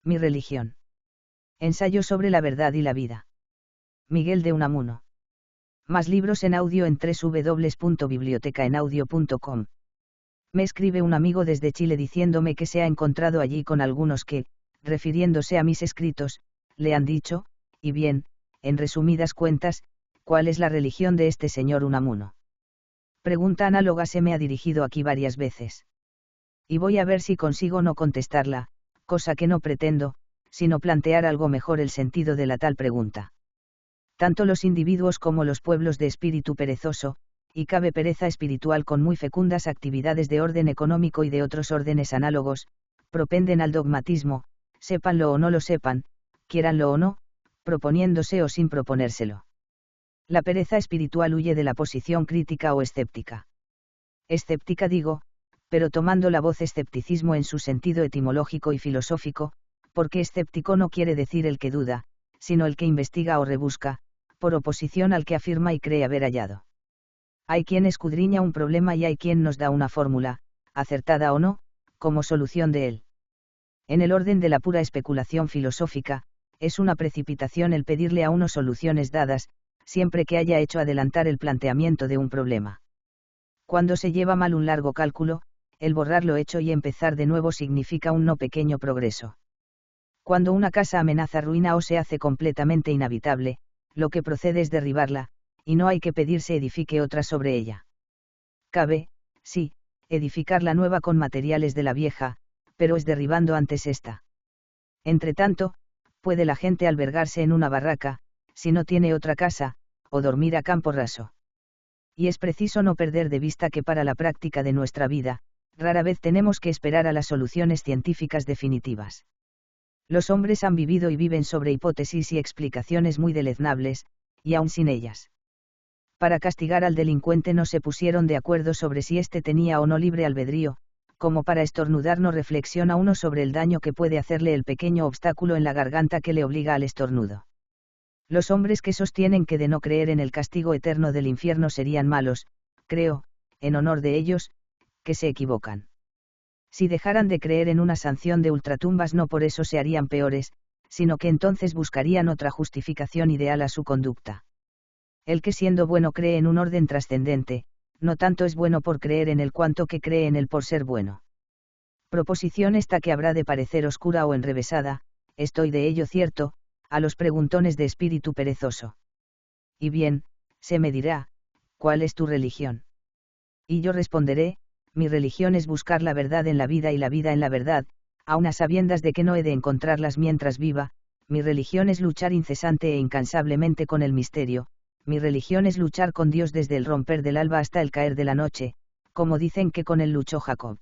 Mi religión. Ensayo sobre la verdad y la vida. Miguel de Unamuno. Más libros en audio en www.bibliotecaenaudio.com. Me escribe un amigo desde Chile diciéndome que se ha encontrado allí con algunos que, refiriéndose a mis escritos, le han dicho, y bien, en resumidas cuentas, ¿cuál es la religión de este señor Unamuno? Pregunta análoga se me ha dirigido aquí varias veces. Y voy a ver si consigo no contestarla, cosa que no pretendo, sino plantear algo mejor el sentido de la tal pregunta. Tanto los individuos como los pueblos de espíritu perezoso, y cabe pereza espiritual con muy fecundas actividades de orden económico y de otros órdenes análogos, propenden al dogmatismo, sépanlo o no lo sepan, quiéranlo o no, proponiéndose o sin proponérselo. La pereza espiritual huye de la posición crítica o escéptica. Escéptica digo, pero tomando la voz escepticismo en su sentido etimológico y filosófico, porque escéptico no quiere decir el que duda, sino el que investiga o rebusca, por oposición al que afirma y cree haber hallado. Hay quien escudriña un problema y hay quien nos da una fórmula, acertada o no, como solución de él. En el orden de la pura especulación filosófica, es una precipitación el pedirle a uno soluciones dadas, siempre que haya hecho adelantar el planteamiento de un problema. Cuando se lleva mal un largo cálculo, el borrar lo hecho y empezar de nuevo significa un no pequeño progreso. Cuando una casa amenaza ruina o se hace completamente inhabitable, lo que procede es derribarla, y no hay que pedir se edifique otra sobre ella. Cabe, sí, edificar la nueva con materiales de la vieja, pero es derribando antes esta. Entretanto, puede la gente albergarse en una barraca, si no tiene otra casa, o dormir a campo raso. Y es preciso no perder de vista que para la práctica de nuestra vida, rara vez tenemos que esperar a las soluciones científicas definitivas. Los hombres han vivido y viven sobre hipótesis y explicaciones muy deleznables, y aún sin ellas. Para castigar al delincuente no se pusieron de acuerdo sobre si éste tenía o no libre albedrío, como para estornudar no reflexiona uno sobre el daño que puede hacerle el pequeño obstáculo en la garganta que le obliga al estornudo. Los hombres que sostienen que de no creer en el castigo eterno del infierno serían malos, creo, en honor de ellos, que se equivocan. Si dejaran de creer en una sanción de ultratumbas no por eso se harían peores, sino que entonces buscarían otra justificación ideal a su conducta. El que siendo bueno cree en un orden trascendente, no tanto es bueno por creer en él cuanto que cree en él por ser bueno. Proposición esta que habrá de parecer oscura o enrevesada, estoy de ello cierto, a los preguntones de espíritu perezoso. Y bien, se me dirá, ¿cuál es tu religión? Y yo responderé, mi religión es buscar la verdad en la vida y la vida en la verdad, aun a sabiendas de que no he de encontrarlas mientras viva, mi religión es luchar incesante e incansablemente con el misterio, mi religión es luchar con Dios desde el romper del alba hasta el caer de la noche, como dicen que con él luchó Jacob.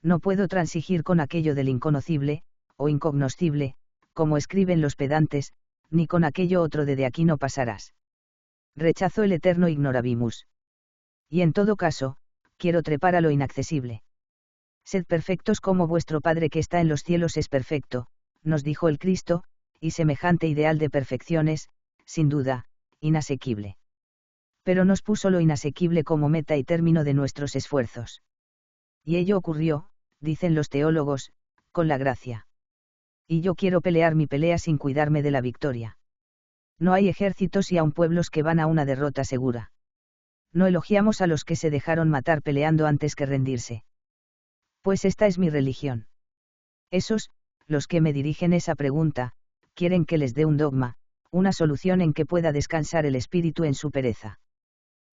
No puedo transigir con aquello del inconocible, o incognoscible, como escriben los pedantes, ni con aquello otro de aquí no pasarás. Rechazo el eterno ignorabimus. Y en todo caso, quiero trepar a lo inaccesible. Sed perfectos como vuestro Padre que está en los cielos es perfecto, nos dijo el Cristo, y semejante ideal de perfección es, sin duda, inasequible. Pero nos puso lo inasequible como meta y término de nuestros esfuerzos. Y ello ocurrió, dicen los teólogos, con la gracia. Y yo quiero pelear mi pelea sin cuidarme de la victoria. No hay ejércitos y aun pueblos que van a una derrota segura. No elogiamos a los que se dejaron matar peleando antes que rendirse. Pues esta es mi religión. Esos, los que me dirigen esa pregunta, quieren que les dé un dogma, una solución en que pueda descansar el espíritu en su pereza.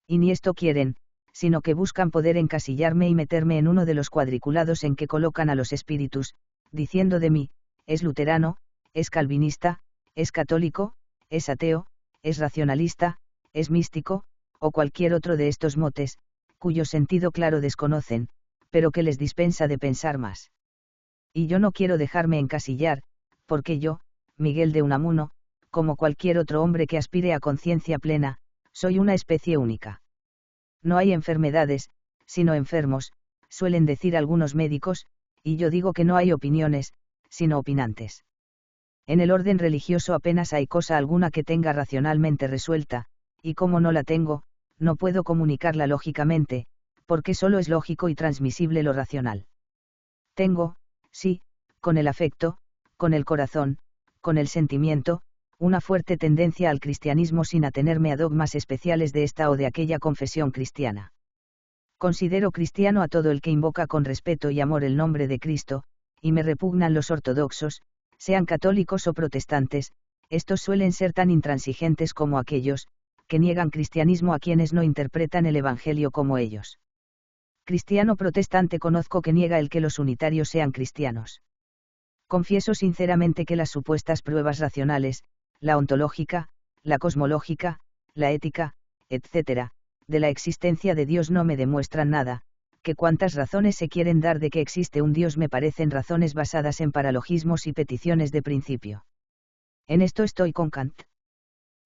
Y ni esto quieren, sino que buscan poder encasillarme y meterme en uno de los cuadriculados en que colocan a los espíritus, diciendo de mí, es luterano, es calvinista, es católico, es ateo, es racionalista, es místico, o cualquier otro de estos motes, cuyo sentido claro desconocen, pero que les dispensa de pensar más. Y yo no quiero dejarme encasillar, porque yo, Miguel de Unamuno, como cualquier otro hombre que aspire a conciencia plena, soy una especie única. No hay enfermedades, sino enfermos, suelen decir algunos médicos, y yo digo que no hay opiniones, sino opinantes. En el orden religioso apenas hay cosa alguna que tenga racionalmente resuelta, y como no la tengo, no puedo comunicarla lógicamente, porque solo es lógico y transmisible lo racional. Tengo, sí, con el afecto, con el corazón, con el sentimiento, una fuerte tendencia al cristianismo sin atenerme a dogmas especiales de esta o de aquella confesión cristiana. Considero cristiano a todo el que invoca con respeto y amor el nombre de Cristo, y me repugnan los ortodoxos, sean católicos o protestantes, estos suelen ser tan intransigentes como aquellos, que niegan cristianismo a quienes no interpretan el Evangelio como ellos. Cristiano protestante conozco que niega el que los unitarios sean cristianos. Confieso sinceramente que las supuestas pruebas racionales, la ontológica, la cosmológica, la ética, etc., de la existencia de Dios no me demuestran nada, que cuantas razones se quieren dar de que existe un Dios me parecen razones basadas en paralogismos y peticiones de principio. En esto estoy con Kant.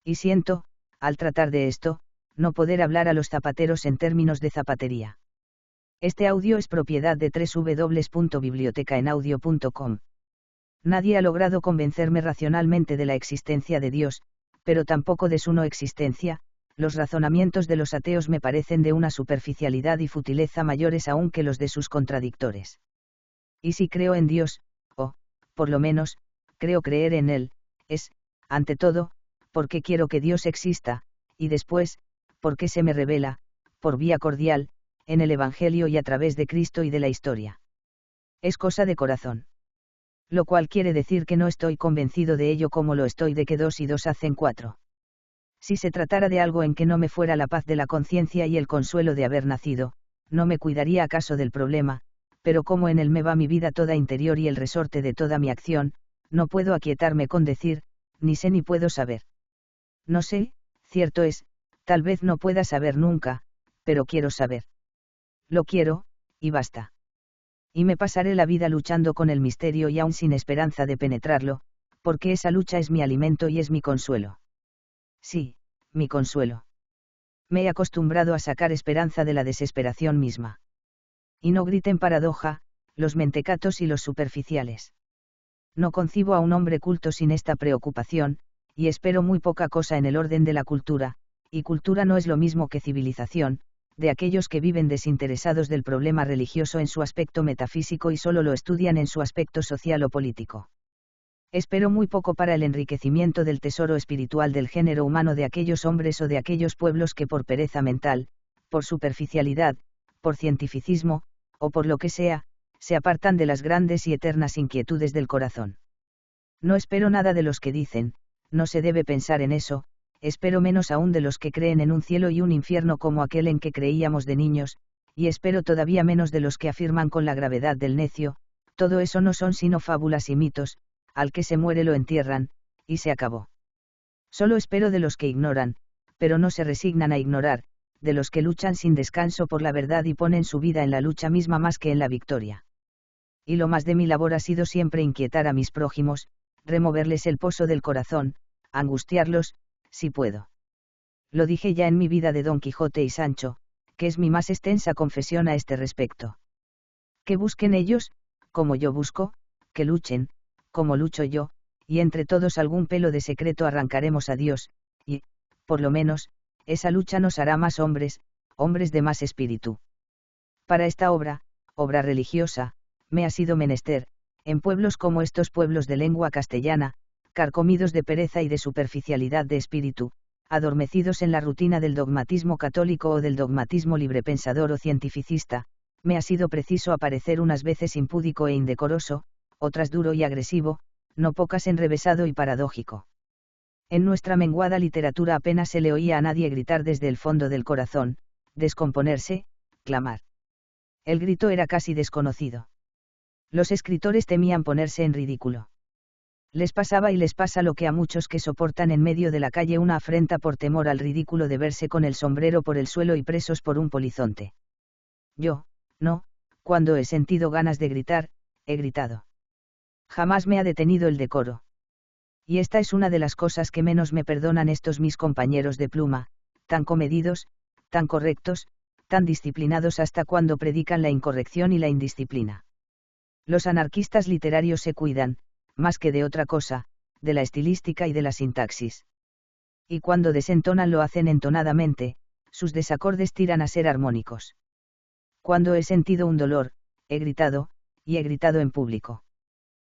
Y siento, al tratar de esto, no poder hablar a los zapateros en términos de zapatería. Este audio es propiedad de www.bibliotecaenaudio.com. Nadie ha logrado convencerme racionalmente de la existencia de Dios, pero tampoco de su no existencia. Los razonamientos de los ateos me parecen de una superficialidad y futileza mayores aún que los de sus contradictores. Y si creo en Dios, o, por lo menos, creo creer en Él, es, ante todo, porque quiero que Dios exista, y después, porque se me revela, por vía cordial, en el Evangelio y a través de Cristo y de la historia. Es cosa de corazón. Lo cual quiere decir que no estoy convencido de ello como lo estoy de que 2 y 2 hacen 4. Si se tratara de algo en que no me fuera la paz de la conciencia y el consuelo de haber nacido, no me cuidaría acaso del problema, pero como en él me va mi vida toda interior y el resorte de toda mi acción, no puedo aquietarme con decir, ni sé ni puedo saber. No sé, cierto es, tal vez no pueda saber nunca, pero quiero saber. Lo quiero, y basta. Y me pasaré la vida luchando con el misterio y aún sin esperanza de penetrarlo, porque esa lucha es mi alimento y es mi consuelo. Sí, mi consuelo. Me he acostumbrado a sacar esperanza de la desesperación misma. Y no griten paradoja, los mentecatos y los superficiales. No concibo a un hombre culto sin esta preocupación, y espero muy poca cosa en el orden de la cultura, y cultura no es lo mismo que civilización, de aquellos que viven desinteresados del problema religioso en su aspecto metafísico y solo lo estudian en su aspecto social o político. Espero muy poco para el enriquecimiento del tesoro espiritual del género humano de aquellos hombres o de aquellos pueblos que por pereza mental, por superficialidad, por cientificismo, o por lo que sea, se apartan de las grandes y eternas inquietudes del corazón. No espero nada de los que dicen, no se debe pensar en eso, espero menos aún de los que creen en un cielo y un infierno como aquel en que creíamos de niños, y espero todavía menos de los que afirman con la gravedad del necio, todo eso no son sino fábulas y mitos, al que se muere lo entierran, y se acabó. Solo espero de los que ignoran, pero no se resignan a ignorar, de los que luchan sin descanso por la verdad y ponen su vida en la lucha misma más que en la victoria. Y lo más de mi labor ha sido siempre inquietar a mis prójimos, removerles el poso del corazón, angustiarlos, si puedo. Lo dije ya en mi vida de Don Quijote y Sancho, que es mi más extensa confesión a este respecto. Que busquen ellos, como yo busco, que luchen, como lucho yo, y entre todos algún pelo de secreto arrancaremos a Dios, y, por lo menos, esa lucha nos hará más hombres, hombres de más espíritu. Para esta obra religiosa, me ha sido menester, en pueblos como estos pueblos de lengua castellana, carcomidos de pereza y de superficialidad de espíritu, adormecidos en la rutina del dogmatismo católico o del dogmatismo librepensador o cientificista, me ha sido preciso aparecer unas veces impúdico e indecoroso, otras duro y agresivo, no pocas enrevesado y paradójico. En nuestra menguada literatura apenas se le oía a nadie gritar desde el fondo del corazón, descomponerse, clamar. El grito era casi desconocido. Los escritores temían ponerse en ridículo. Les pasaba y les pasa lo que a muchos que soportan en medio de la calle una afrenta por temor al ridículo de verse con el sombrero por el suelo y presos por un polizonte. Yo, no, cuando he sentido ganas de gritar, he gritado. Jamás me ha detenido el decoro. Y esta es una de las cosas que menos me perdonan estos mis compañeros de pluma, tan comedidos, tan correctos, tan disciplinados hasta cuando predican la incorrección y la indisciplina. Los anarquistas literarios se cuidan, más que de otra cosa, de la estilística y de la sintaxis. Y cuando desentonan lo hacen entonadamente, sus desacordes tiran a ser armónicos. Cuando he sentido un dolor, he gritado, y he gritado en público.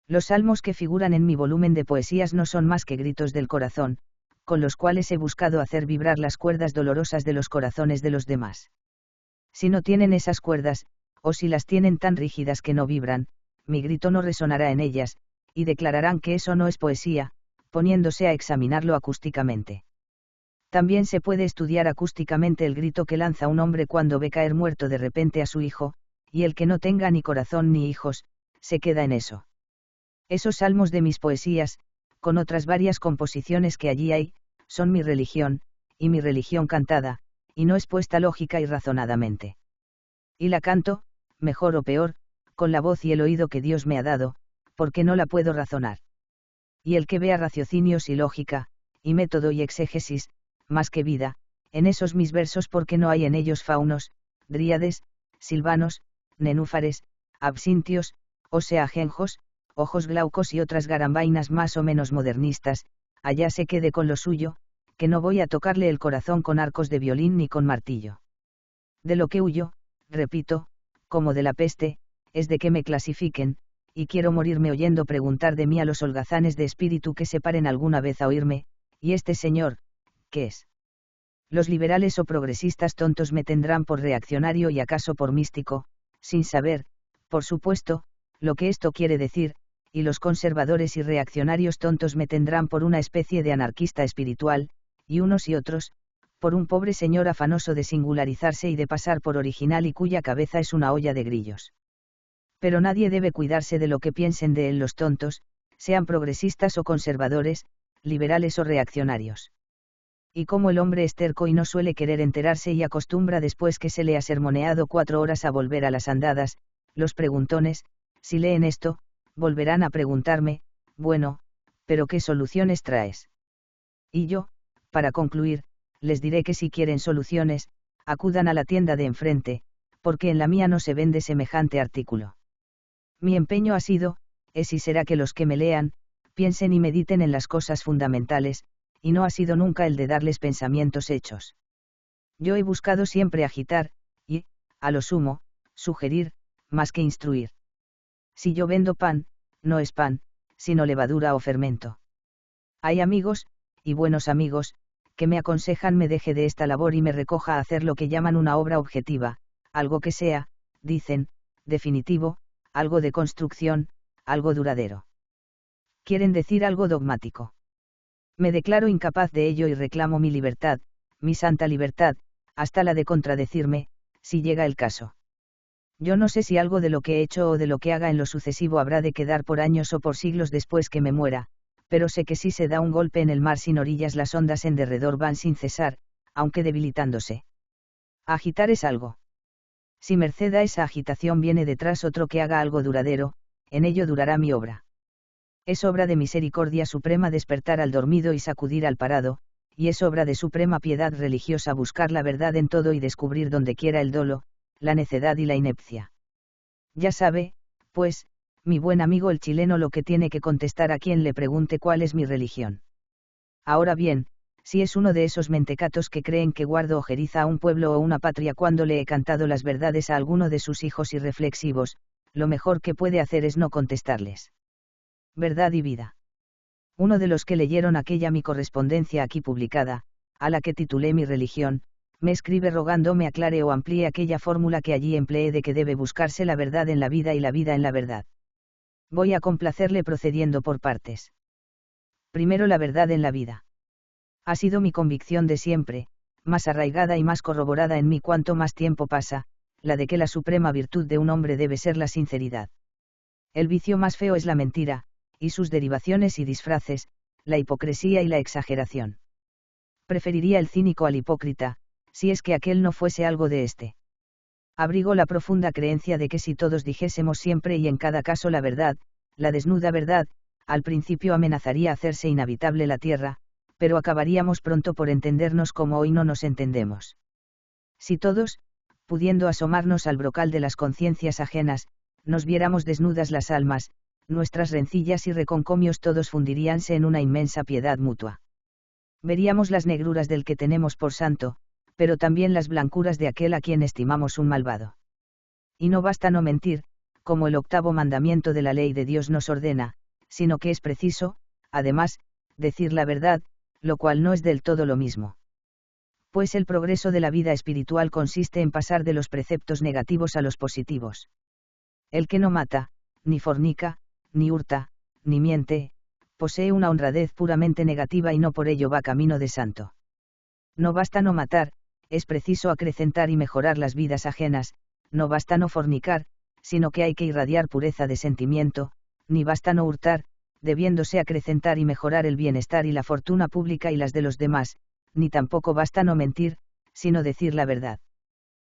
Los salmos que figuran en mi volumen de poesías no son más que gritos del corazón, con los cuales he buscado hacer vibrar las cuerdas dolorosas de los corazones de los demás. Si no tienen esas cuerdas, o si las tienen tan rígidas que no vibran, mi grito no resonará en ellas, y declararán que eso no es poesía, poniéndose a examinarlo acústicamente. También se puede estudiar acústicamente el grito que lanza un hombre cuando ve caer muerto de repente a su hijo, y el que no tenga ni corazón ni hijos, se queda en eso. Esos salmos de mis poesías, con otras varias composiciones que allí hay, son mi religión, y mi religión cantada, y no expuesta lógica y razonadamente. Y la canto, mejor o peor, con la voz y el oído que Dios me ha dado, porque no la puedo razonar. Y el que vea raciocinios y lógica, y método y exégesis, más que vida, en esos mis versos porque no hay en ellos faunos, dríades, silvanos, nenúfares, absintios, o sea ajenjos, ojos glaucos y otras garambainas más o menos modernistas, allá se quede con lo suyo, que no voy a tocarle el corazón con arcos de violín ni con martillo. De lo que huyo, repito, como de la peste, es de que me clasifiquen, y quiero morirme oyendo preguntar de mí a los holgazanes de espíritu que se paren alguna vez a oírme, ¿y este señor, qué es? Los liberales o progresistas tontos me tendrán por reaccionario y acaso por místico, sin saber, por supuesto, lo que esto quiere decir, y los conservadores y reaccionarios tontos me tendrán por una especie de anarquista espiritual, y unos y otros, por un pobre señor afanoso de singularizarse y de pasar por original y cuya cabeza es una olla de grillos. Pero nadie debe cuidarse de lo que piensen de él los tontos, sean progresistas o conservadores, liberales o reaccionarios. Y como el hombre es terco y no suele querer enterarse y acostumbra después que se le ha sermoneado 4 horas a volver a las andadas, los preguntones, si leen esto, volverán a preguntarme, bueno, pero ¿qué soluciones traes? Y yo, para concluir, les diré que si quieren soluciones, acudan a la tienda de enfrente, porque en la mía no se vende semejante artículo. Mi empeño ha sido, es y será que los que me lean, piensen y mediten en las cosas fundamentales, y no ha sido nunca el de darles pensamientos hechos. Yo he buscado siempre agitar, y, a lo sumo, sugerir, más que instruir. Si yo vendo pan, no es pan, sino levadura o fermento. Hay amigos, y buenos amigos, que me aconsejan me deje de esta labor y me recoja a hacer lo que llaman una obra objetiva, algo que sea, dicen, definitivo, algo de construcción, algo duradero. Quieren decir algo dogmático. Me declaro incapaz de ello y reclamo mi libertad, mi santa libertad, hasta la de contradecirme, si llega el caso. Yo no sé si algo de lo que he hecho o de lo que haga en lo sucesivo habrá de quedar por años o por siglos después que me muera, pero sé que si se da un golpe en el mar sin orillas las ondas en derredor van sin cesar, aunque debilitándose. Agitar es algo. Si merced a esa agitación viene detrás otro que haga algo duradero, en ello durará mi obra. Es obra de misericordia suprema despertar al dormido y sacudir al parado, y es obra de suprema piedad religiosa buscar la verdad en todo y descubrir donde quiera el dolo, la necedad y la inepcia. Ya sabe, pues, mi buen amigo el chileno lo que tiene que contestar a quien le pregunte cuál es mi religión. Ahora bien, si es uno de esos mentecatos que creen que guardo ojeriza a un pueblo o una patria cuando le he cantado las verdades a alguno de sus hijos irreflexivos, lo mejor que puede hacer es no contestarles. Verdad y vida. Uno de los que leyeron aquella mi correspondencia aquí publicada, a la que titulé Mi religión, me escribe rogándome aclare o amplíe aquella fórmula que allí empleé de que debe buscarse la verdad en la vida y la vida en la verdad. Voy a complacerle procediendo por partes. Primero la verdad en la vida. Ha sido mi convicción de siempre, más arraigada y más corroborada en mí cuanto más tiempo pasa, la de que la suprema virtud de un hombre debe ser la sinceridad. El vicio más feo es la mentira, y sus derivaciones y disfraces, la hipocresía y la exageración. Preferiría el cínico al hipócrita, si es que aquel no fuese algo de este. Abrigo la profunda creencia de que si todos dijésemos siempre y en cada caso la verdad, la desnuda verdad, al principio amenazaría hacerse inhabitable la tierra, pero acabaríamos pronto por entendernos como hoy no nos entendemos. Si todos, pudiendo asomarnos al brocal de las conciencias ajenas, nos viéramos desnudas las almas, nuestras rencillas y reconcomios todos fundiríanse en una inmensa piedad mutua. Veríamos las negruras del que tenemos por santo, pero también las blancuras de aquel a quien estimamos un malvado. Y no basta no mentir, como el 8º mandamiento de la ley de Dios nos ordena, sino que es preciso, además, decir la verdad, lo cual no es del todo lo mismo. Pues el progreso de la vida espiritual consiste en pasar de los preceptos negativos a los positivos. El que no mata, ni fornica, ni hurta, ni miente, posee una honradez puramente negativa y no por ello va camino de santo. No basta no matar, es preciso acrecentar y mejorar las vidas ajenas, no basta no fornicar, sino que hay que irradiar pureza de sentimiento, ni basta no hurtar, debiéndose acrecentar y mejorar el bienestar y la fortuna pública y las de los demás, ni tampoco basta no mentir, sino decir la verdad.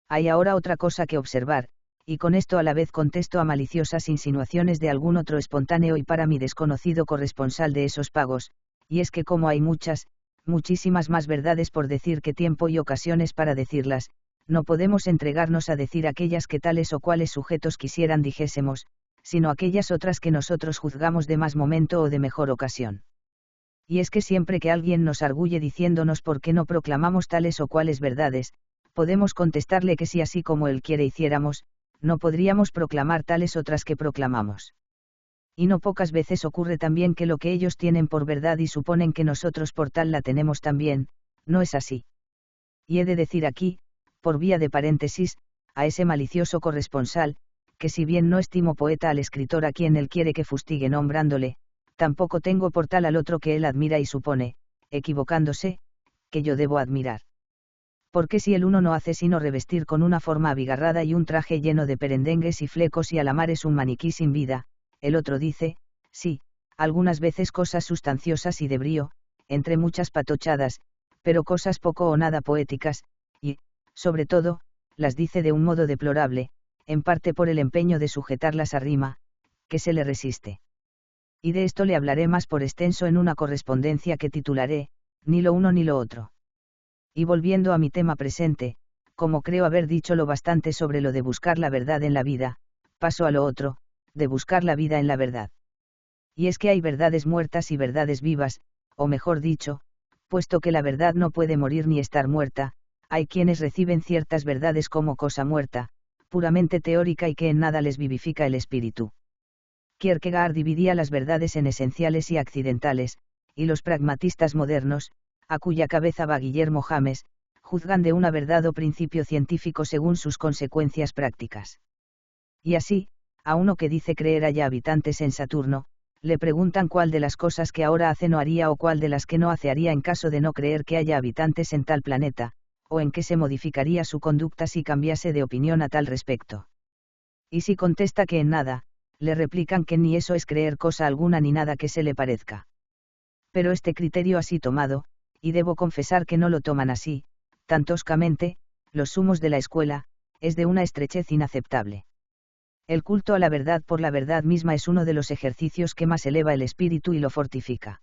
Hay ahora otra cosa que observar, y con esto a la vez contesto a maliciosas insinuaciones de algún otro espontáneo y para mí desconocido corresponsal de esos pagos, y es que como hay muchísimas más verdades por decir que tiempo y ocasiones para decirlas, no podemos entregarnos a decir aquellas que tales o cuales sujetos quisieran dijésemos, sino aquellas otras que nosotros juzgamos de más momento o de mejor ocasión. Y es que siempre que alguien nos arguye diciéndonos por qué no proclamamos tales o cuales verdades, podemos contestarle que si así como él quiere hiciéramos, no podríamos proclamar tales otras que proclamamos. Y no pocas veces ocurre también que lo que ellos tienen por verdad y suponen que nosotros por tal la tenemos también, no es así. Y he de decir aquí, por vía de paréntesis, a ese malicioso corresponsal, que si bien no estimo poeta al escritor a quien él quiere que fustigue nombrándole, tampoco tengo por tal al otro que él admira y supone, equivocándose, que yo debo admirar. Porque si el uno no hace sino revestir con una forma abigarrada y un traje lleno de perendengues y flecos y a la mar es un maniquí sin vida, el otro dice, sí, algunas veces cosas sustanciosas y de brío, entre muchas patochadas, pero cosas poco o nada poéticas, y, sobre todo, las dice de un modo deplorable, en parte por el empeño de sujetarlas a rima, que se le resiste. Y de esto le hablaré más por extenso en una correspondencia que titularé, ni lo uno ni lo otro. Y volviendo a mi tema presente, como creo haber dicho lo bastante sobre lo de buscar la verdad en la vida, paso a lo otro, de buscar la vida en la verdad. Y es que hay verdades muertas y verdades vivas, o mejor dicho, puesto que la verdad no puede morir ni estar muerta, hay quienes reciben ciertas verdades como cosa muerta, puramente teórica y que en nada les vivifica el espíritu. Kierkegaard dividía las verdades en esenciales y accidentales, y los pragmatistas modernos, a cuya cabeza va Guillermo James, juzgan de una verdad o principio científico según sus consecuencias prácticas. Y así, a uno que dice creer haya habitantes en Saturno, le preguntan cuál de las cosas que ahora hace no haría o cuál de las que no hace haría en caso de no creer que haya habitantes en tal planeta, o en qué se modificaría su conducta si cambiase de opinión a tal respecto. Y si contesta que en nada, le replican que ni eso es creer cosa alguna ni nada que se le parezca. Pero este criterio así tomado, y debo confesar que no lo toman así, tan toscamente, los sumos de la escuela, es de una estrechez inaceptable. El culto a la verdad por la verdad misma es uno de los ejercicios que más eleva el espíritu y lo fortifica.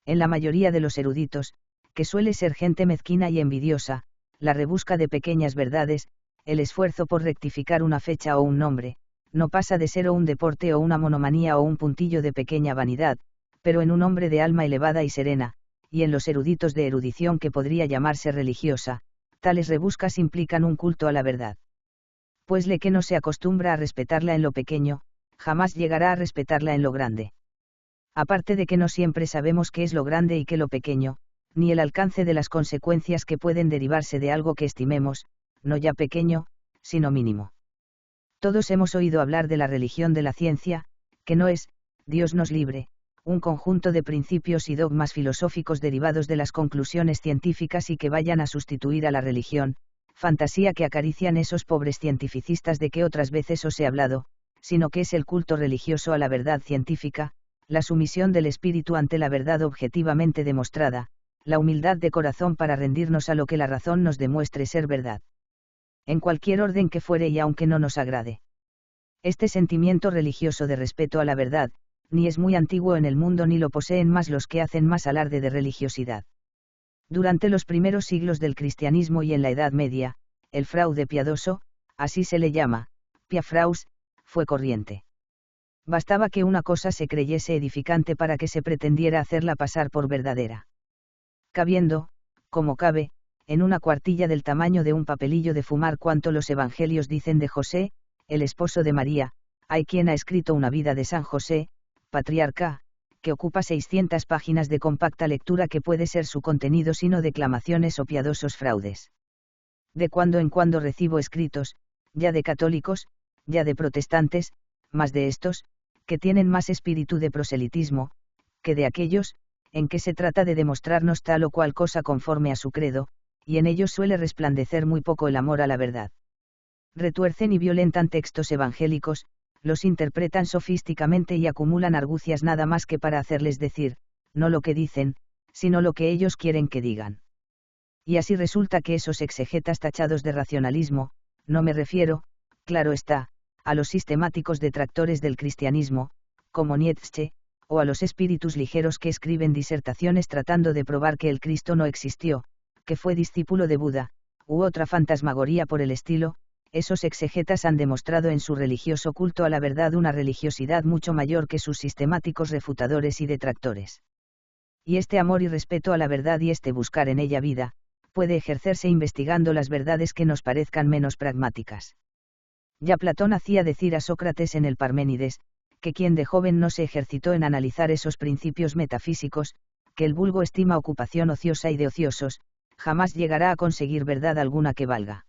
En la mayoría de los eruditos, que suele ser gente mezquina y envidiosa, la rebusca de pequeñas verdades, el esfuerzo por rectificar una fecha o un nombre, no pasa de ser o un deporte o una monomanía o un puntillo de pequeña vanidad, pero en un hombre de alma elevada y serena, y en los eruditos de erudición que podría llamarse religiosa, tales rebuscas implican un culto a la verdad. Pues le que no se acostumbra a respetarla en lo pequeño, jamás llegará a respetarla en lo grande. Aparte de que no siempre sabemos qué es lo grande y qué lo pequeño, ni el alcance de las consecuencias que pueden derivarse de algo que estimemos, no ya pequeño, sino mínimo. Todos hemos oído hablar de la religión de la ciencia, que no es, Dios nos libre, un conjunto de principios y dogmas filosóficos derivados de las conclusiones científicas y que vayan a sustituir a la religión, fantasía que acarician esos pobres cientificistas de que otras veces os he hablado, sino que es el culto religioso a la verdad científica, la sumisión del espíritu ante la verdad objetivamente demostrada, la humildad de corazón para rendirnos a lo que la razón nos demuestre ser verdad. En cualquier orden que fuere y aunque no nos agrade. Este sentimiento religioso de respeto a la verdad, ni es muy antiguo en el mundo ni lo poseen más los que hacen más alarde de religiosidad. Durante los primeros siglos del cristianismo y en la Edad Media, el fraude piadoso, así se le llama, piafraus, fue corriente. Bastaba que una cosa se creyese edificante para que se pretendiera hacerla pasar por verdadera. Cabiendo, como cabe, en una cuartilla del tamaño de un papelillo de fumar cuanto los evangelios dicen de José, el esposo de María, Hay quien ha escrito una vida de San José, patriarca, que ocupa 600 páginas de compacta lectura que puede ser su contenido sino declamaciones o piadosos fraudes. De cuando en cuando recibo escritos, ya de católicos, ya de protestantes, más de estos, que tienen más espíritu de proselitismo, que de aquellos, en que se trata de demostrarnos tal o cual cosa conforme a su credo, y en ellos suele resplandecer muy poco el amor a la verdad. Retuercen y violentan textos evangélicos, los interpretan sofísticamente y acumulan argucias nada más que para hacerles decir, no lo que dicen, sino lo que ellos quieren que digan. Y así resulta que esos exegetas tachados de racionalismo, no me refiero, claro está, a los sistemáticos detractores del cristianismo, como Nietzsche, o a los espíritus ligeros que escriben disertaciones tratando de probar que el Cristo no existió, que fue discípulo de Buda, u otra fantasmagoría por el estilo. Esos exegetas han demostrado en su religioso culto a la verdad una religiosidad mucho mayor que sus sistemáticos refutadores y detractores. Y este amor y respeto a la verdad y este buscar en ella vida, puede ejercerse investigando las verdades que nos parezcan menos pragmáticas. Ya Platón hacía decir a Sócrates en el Parménides, que quien de joven no se ejercitó en analizar esos principios metafísicos, que el vulgo estima ocupación ociosa y de ociosos, jamás llegará a conseguir verdad alguna que valga.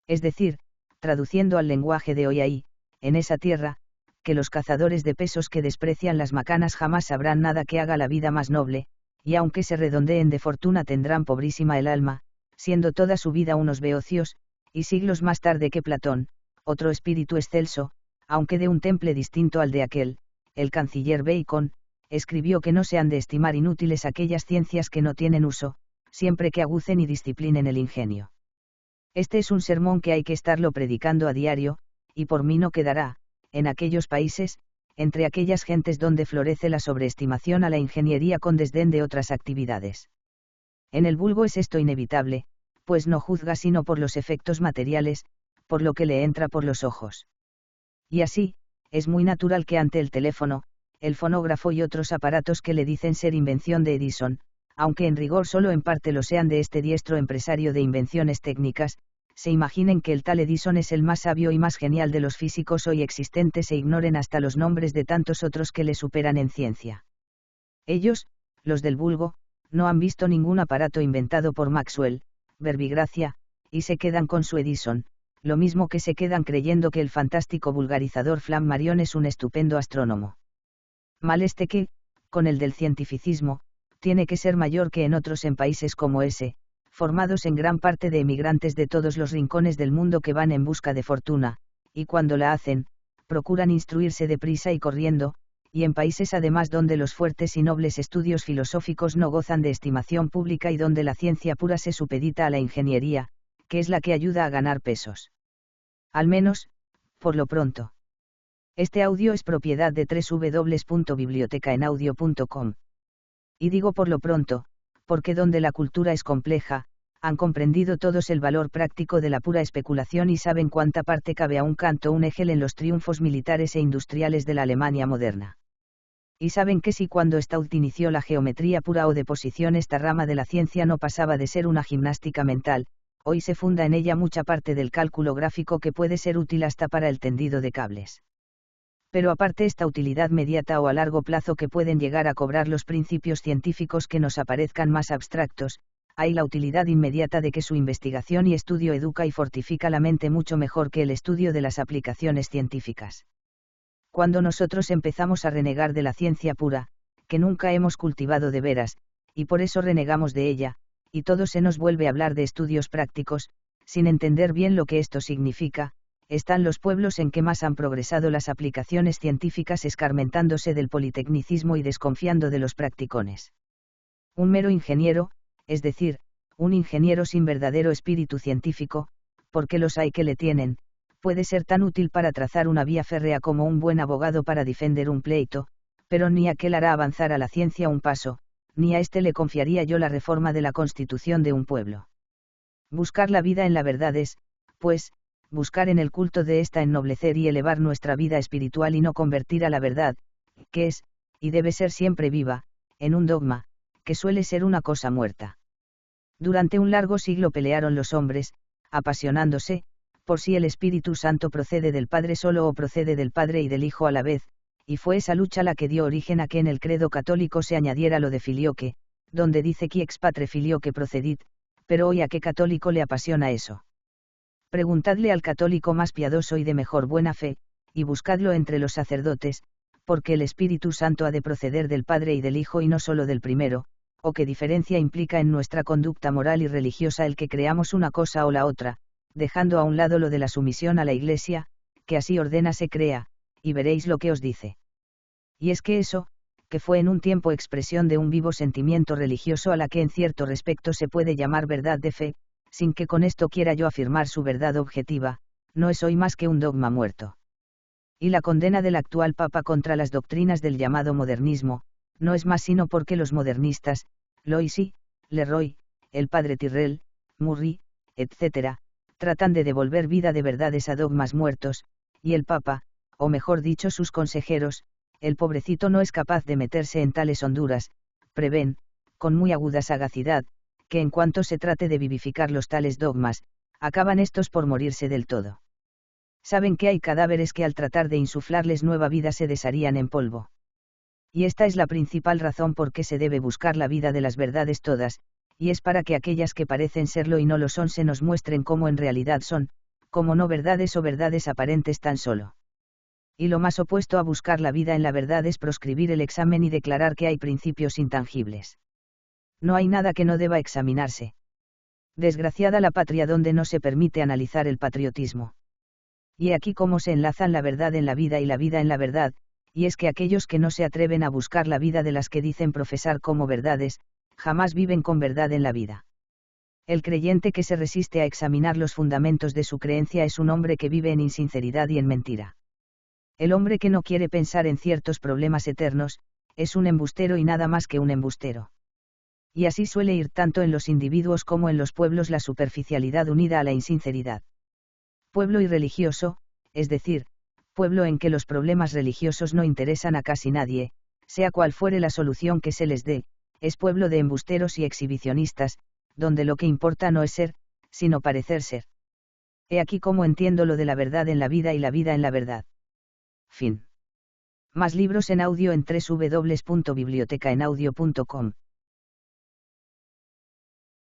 Es decir, traduciendo al lenguaje de hoy ahí, en esa tierra, que los cazadores de pesos que desprecian las macanas jamás sabrán nada que haga la vida más noble, y aunque se redondeen de fortuna tendrán pobrísima el alma, siendo toda su vida unos beocios, y siglos más tarde que Platón, otro espíritu excelso, aunque de un temple distinto al de aquel, el canciller Bacon, escribió que no se han de estimar inútiles aquellas ciencias que no tienen uso, siempre que agucen y disciplinen el ingenio. Este es un sermón que hay que estarlo predicando a diario, y por mí no quedará, en aquellos países, entre aquellas gentes donde florece la sobreestimación a la ingeniería con desdén de otras actividades. En el vulgo es esto inevitable, pues no juzga sino por los efectos materiales, por lo que le entra por los ojos. Y así, es muy natural que ante el teléfono, el fonógrafo y otros aparatos que le dicen ser invención de Edison, aunque en rigor solo en parte lo sean de este diestro empresario de invenciones técnicas, se imaginen que el tal Edison es el más sabio y más genial de los físicos hoy existentes e ignoren hasta los nombres de tantos otros que le superan en ciencia. Ellos, los del vulgo, no han visto ningún aparato inventado por Maxwell, Verbigracia, y se quedan con su Edison, lo mismo que se quedan creyendo que el fantástico vulgarizador Flammarion es un estupendo astrónomo. Mal este que, con el del cientificismo, tiene que ser mayor que en otros en países como ese, formados en gran parte de emigrantes de todos los rincones del mundo que van en busca de fortuna, y cuando la hacen, procuran instruirse deprisa y corriendo, y en países además donde los fuertes y nobles estudios filosóficos no gozan de estimación pública y donde la ciencia pura se supedita a la ingeniería, que es la que ayuda a ganar pesos. Al menos, por lo pronto. Este audio es propiedad de www.bibliotecaenaudio.com. Y digo por lo pronto, porque donde la cultura es compleja, han comprendido todos el valor práctico de la pura especulación y saben cuánta parte cabe a un Kant o un Hegel en los triunfos militares e industriales de la Alemania moderna. Y saben que si cuando Staudt inició la geometría pura o de posición esta rama de la ciencia no pasaba de ser una gimnástica mental, hoy se funda en ella mucha parte del cálculo gráfico que puede ser útil hasta para el tendido de cables. Pero aparte esta utilidad mediata o a largo plazo que pueden llegar a cobrar los principios científicos que nos aparezcan más abstractos, hay la utilidad inmediata de que su investigación y estudio educa y fortifica la mente mucho mejor que el estudio de las aplicaciones científicas. Cuando nosotros empezamos a renegar de la ciencia pura, que nunca hemos cultivado de veras, y por eso renegamos de ella, y todo se nos vuelve a hablar de estudios prácticos, sin entender bien lo que esto significa, están los pueblos en que más han progresado las aplicaciones científicas escarmentándose del politecnicismo y desconfiando de los practicones. Un mero ingeniero, es decir, un ingeniero sin verdadero espíritu científico, porque los hay que le tienen, puede ser tan útil para trazar una vía férrea como un buen abogado para defender un pleito, pero ni aquel hará avanzar a la ciencia un paso, ni a éste le confiaría yo la reforma de la constitución de un pueblo. Buscar la vida en la verdad es, pues, buscar en el culto de esta ennoblecer y elevar nuestra vida espiritual y no convertir a la verdad, que es, y debe ser siempre viva, en un dogma, que suele ser una cosa muerta. Durante un largo siglo pelearon los hombres, apasionándose, por si el Espíritu Santo procede del Padre solo o procede del Padre y del Hijo a la vez, y fue esa lucha la que dio origen a que en el credo católico se añadiera lo de filioque, donde dice qui ex patre filioque procedit, pero hoy a qué católico le apasiona eso. Preguntadle al católico más piadoso y de mejor buena fe, y buscadlo entre los sacerdotes, porque el Espíritu Santo ha de proceder del Padre y del Hijo y no solo del primero, o qué diferencia implica en nuestra conducta moral y religiosa el que creamos una cosa o la otra, dejando a un lado lo de la sumisión a la Iglesia, que así ordena se crea, y veréis lo que os dice. Y es que eso, que fue en un tiempo expresión de un vivo sentimiento religioso a la que en cierto respecto se puede llamar verdad de fe, sin que con esto quiera yo afirmar su verdad objetiva, no es hoy más que un dogma muerto. Y la condena del actual Papa contra las doctrinas del llamado modernismo, no es más sino porque los modernistas, Loisy, Leroy, el padre Tyrrell, Murray, etc., tratan de devolver vida de verdades a dogmas muertos, y el Papa, o mejor dicho sus consejeros, el pobrecito no es capaz de meterse en tales honduras, prevén, con muy aguda sagacidad, que en cuanto se trate de vivificar los tales dogmas, acaban estos por morirse del todo. Saben que hay cadáveres que al tratar de insuflarles nueva vida se desharían en polvo. Y esta es la principal razón por qué se debe buscar la vida de las verdades todas, y es para que aquellas que parecen serlo y no lo son se nos muestren como en realidad son, como no verdades o verdades aparentes tan solo. Y lo más opuesto a buscar la vida en la verdad es proscribir el examen y declarar que hay principios intangibles. No hay nada que no deba examinarse. Desgraciada la patria donde no se permite analizar el patriotismo. Y aquí cómo se enlazan la verdad en la vida y la vida en la verdad, y es que aquellos que no se atreven a buscar la vida de las que dicen profesar como verdades, jamás viven con verdad en la vida. El creyente que se resiste a examinar los fundamentos de su creencia es un hombre que vive en insinceridad y en mentira. El hombre que no quiere pensar en ciertos problemas eternos, es un embustero y nada más que un embustero. Y así suele ir tanto en los individuos como en los pueblos la superficialidad unida a la insinceridad. Pueblo irreligioso, es decir, pueblo en que los problemas religiosos no interesan a casi nadie, sea cual fuere la solución que se les dé, es pueblo de embusteros y exhibicionistas, donde lo que importa no es ser, sino parecer ser. He aquí cómo entiendo lo de la verdad en la vida y la vida en la verdad. Fin. Más libros en audio en www.bibliotecaenaudio.com